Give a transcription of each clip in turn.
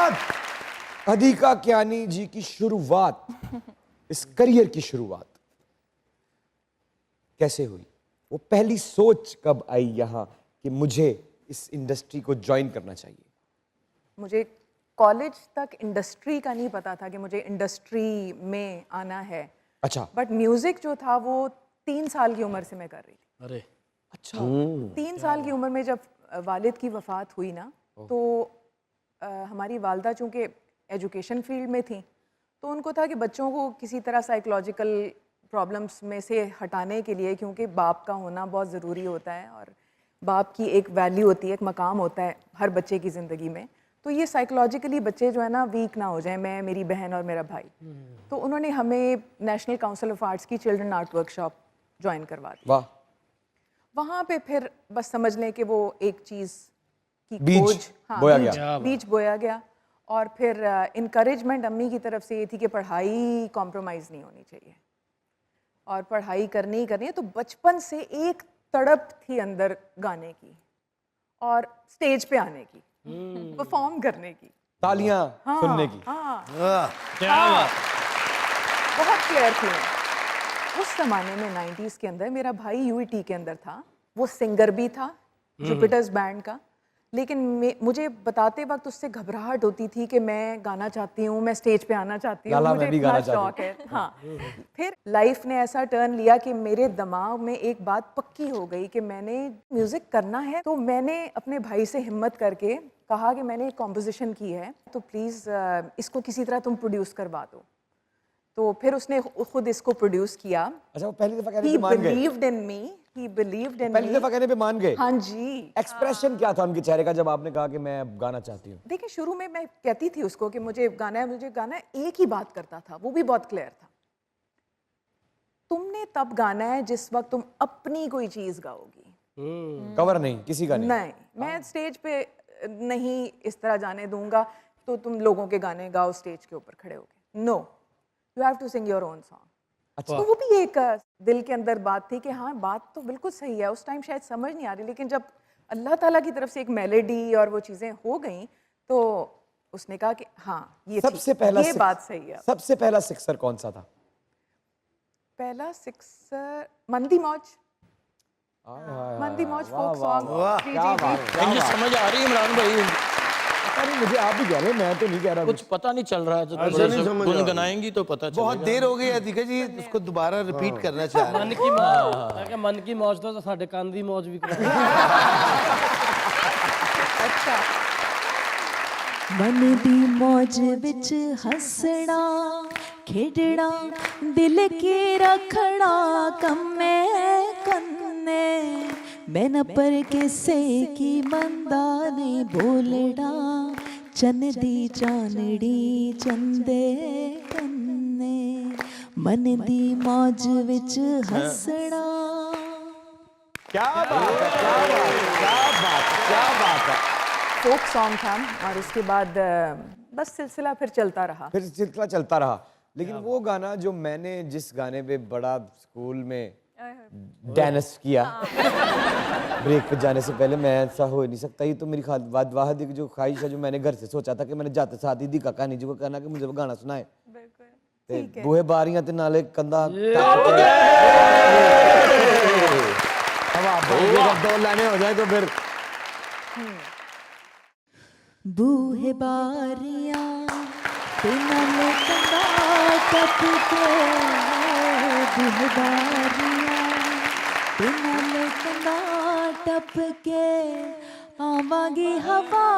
बात। अदिका कियानी जी की शुरुआत, इस करियर की शुरुआत कैसे हुई? वो पहली सोच कब आई यहाँ कि मुझे इस इंडस्ट्री को ज्वाइन करना चाहिए? मुझे कॉलेज तक इंडस्ट्री का नहीं पता था कि मुझे इंडस्ट्री में आना है। अच्छा। बट म्यूजिक जो था वो 3 साल की उम्र से मैं कर रही थी। अरे अच्छा। 3 साल की उम्र में जब वालिद की वफ़ात हुई ना, तो हमारी वालदा चूँकि एजुकेशन फील्ड में थी, तो उनको था कि बच्चों को किसी तरह साइकोलॉजिकल प्रॉब्लम्स में से हटाने के लिए, क्योंकि बाप का होना बहुत ज़रूरी होता है और बाप की एक वैल्यू होती है, एक मकाम होता है हर बच्चे की ज़िंदगी में। तो ये साइकोलॉजिकली बच्चे जो है ना वीक ना हो जाएं, मैं, मेरी बहन और मेरा भाई। तो उन्होंने हमें नेशनल काउंसिल ऑफ आर्ट्स की चिल्ड्रन आर्ट वर्कशॉप ज्वाइन करवा दी। वाह। वहाँ पे फिर बस समझ लें कि वो एक चीज़ की बीज खोज, हाँ, बोया बीज, गया। बीज बोया गया। और फिर इनकरेजमेंट अम्मी की तरफ से ये थी कि पढ़ाई कॉम्प्रोमाइज़ नहीं होनी चाहिए और पढ़ाई करनी ही करनी है। तो बचपन से एक तड़प थी अंदर गाने की और स्टेज पे आने की, परफॉर्म करने की, तालियां सुनने की। हाँ, क्या बात। बहुत क्लियर थी मैं। उस ज़माने में 90s के अंदर मेरा भाई यूईटी के अंदर था, वो सिंगर भी था जुपिटर्स बैंड का, लेकिन मुझे बताते वक्त उससे घबराहट होती थी कि मैं गाना चाहती हूँ, मैं स्टेज पे आना चाहती हूँ, लाला मुझे मैं भी इतना गाना शौक है। हाँ, फिर लाइफ ने ऐसा टर्न लिया कि मेरे दिमाग में एक बात पक्की हो गई कि मैंने म्यूज़िक करना है। तो मैंने अपने भाई से हिम्मत करके कहा कि मैंने एक कॉम्पोजिशन की है, तो प्लीज़ इसको किसी तरह तुम प्रोड्यूस करवा दो। तो फिर उसने खुद इसको प्रोड्यूस किया। अच्छा, वो पहली दफा कहने He पे मान गए? believed in me, he believed in पहली me। दफा कहने पे मान गए? हाँ जी। एक्सप्रेशन क्या था उनके चेहरे का जब आपने कहा कि मैं अब गाना चाहती हूँ? देखिए, शुरू में मैं कहती थी उसको कि मुझे गाना है, मुझे गाना है, एक ही बात करता था, वो भी बहुत क्लियर था, तुमने तब गाना है जिस वक्त तुम अपनी कोई चीज़ गाओगी। कवर नहीं, किसी का नहीं। नहीं, मैं स्टेज पे नहीं इस तरह जाने दूंगा तो तुम लोगों के गाने गाओ स्टेज के ऊपर खड़े होके। No, you have to sing your own song. अच्छा। तो वो भी एक दिल के अंदर बात थी कि हाँ, बात तो बिल्कुल सही है। उस टाइम शायद समझ नहीं आ रही, लेकिन जब अल्लाह ताला की तरफ से एक मेलोडी और वो चीज़ें हो गई तो उसने कहा कि हाँ, ये सबसे ठीक, पहला ये बात सही है। सबसे पहला सिक्सर कौन सा था? पहला सिक्सर मंदी मौज, मंदी मौज फोक सॉन्ग। जी जी जी। मुझे समझ आ रही है इमरान भाई, पता नहीं, मुझे आप ही कह रहे हैं, मैं तो नहीं कह रहा कुछ पता नहीं चल रहा है, तो ऐसा नहीं समझ आ रहा। गुनगुनाएंगी तो पता चलेगा। बहुत देर हो गई है अधिका जी, उसको दोबारा रिपीट करना चाह रहे हैं। मन की मौज, मैं किहा मन की मौज तो ਸਾਡੇ ਕੰਨ ਦੀ ਮੌਜ ਵੀ ਕਰਾ। अच्छा। मन दी मौज विच हसना खेडना दिल के रखना कम्मे कन्ने मैं न पर किसे की मंदा नहीं बोलना चन दी चानड़ी चंदे कन्ने मन दी मौज विच हसना। क्या बात है, क्या बात है, क्या बात है, क्या बात है। फोक सॉन्ग था और उसके बाद बस सिलसिला फिर चलता रहा। फिर सिलसिला चलता रहा। लेकिन वो गाना जो मैंने जिस गाने पे बड़ा स्कूल में डांस किया ब्रेक पे जाने से पहले, मैं ऐसा हो ही नहीं सकता, ये तो मेरी वाहिद एक जो ख्वाहिश है, जो मैंने घर से सोचा था कि मैंने जाते साथ ही दी काका नहीं जी को कहना कि मुझे वो गाना सुनाए। ठीक है। बूहे बारियां ते नाले कंधा दो लाने हो जाए तो फिर बूहे बारियां ते नाले कंधा टप के बूहे बारियां ते नाले कंधा टप के आवांगी हवा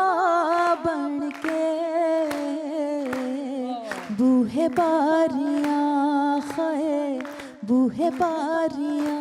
बन के बूहे बारियां खाए बूहे बारियां।